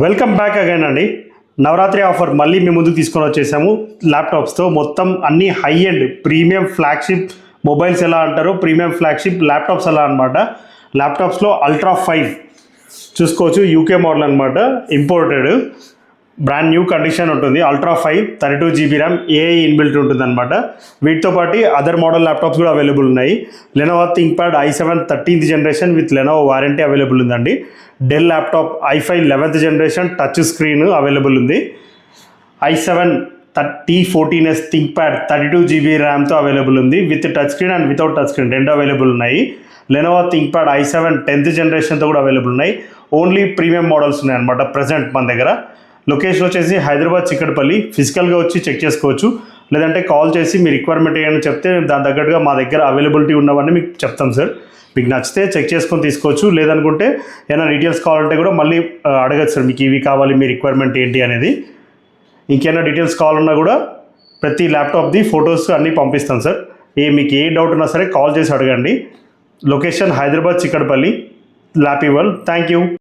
Welcome back again అండి. Navratri offer మళ్ళీ మేము ముందుకు తీసుకొని వచ్చేసాము. ల్యాప్టాప్స్తో మొత్తం అన్ని high end premium flagship mobiles ఎలా అంటారో ప్రీమియం ఫ్లాగ్షిప్ ల్యాప్టాప్స్ ఎలా అనమాట. ల్యాప్టాప్స్లో అల్ట్రా 5 చూసుకోవచ్చు, యూకే మోడల్ అనమాట, ఇంపోర్టెడ్, బ్రాండ్ న్యూ కండిషన్ ఉంటుంది. Ultra 5 32GB RAM, AI inbuilt ఉంటుంది అనమాట. వీటితో పాటు అదర్ మోడల్ ల్యాప్టాప్స్ కూడా అవైలబుల్ ఉన్నాయి. Lenovo ThinkPad i7 13th generation with Lenovo warranty available ఉందండి. Dell laptop i5 11th generation touch screen available ఉంది. i7 T14s థింక్ప్యాడ్ 32GB ర్యామ్తో అవైలబుల్ ఉంది. With touch screen and without touch screen రెండు available ఉన్నాయి. Lenovo ThinkPad i7 10th జనరేషన్తో కూడా available ఉన్నాయి. Only premium models ఉన్నాయన్నమాట ప్రజెంట్ మన దగ్గర. లొకేషన్ వచ్చేసి హైదరాబాద్ చిక్కడపల్లి. ఫిజికల్గా వచ్చి చెక్ చేసుకోవచ్చు, లేదంటే కాల్ చేసి మీ రిక్వైర్మెంట్ ఏమైనా చెప్తే దాని తగ్గట్టుగా మా దగ్గర అవైలబిలిటీ ఉన్నవన్నీ మీకు చెప్తాం సార్. మీకు నచ్చితే చెక్ చేసుకొని తీసుకోవచ్చు, లేదనుకుంటే ఏమైనా డీటెయిల్స్ కావాలంటే కూడా మళ్ళీ అడగచ్చు సార్, మీకు ఇవి కావాలి, మీ రిక్వైర్మెంట్ ఏంటి అనేది. ఇంకేమైనా డీటెయిల్స్ కావాలన్నా కూడా ప్రతి ల్యాప్టాప్ది ఫొటోస్ అన్నీ పంపిస్తాం సార్. మీకు ఏ డౌట్ ఉన్నా సరే కాల్ చేసి అడగండి. Location Hyderabad Chikkadpally, lappy world. Thank you.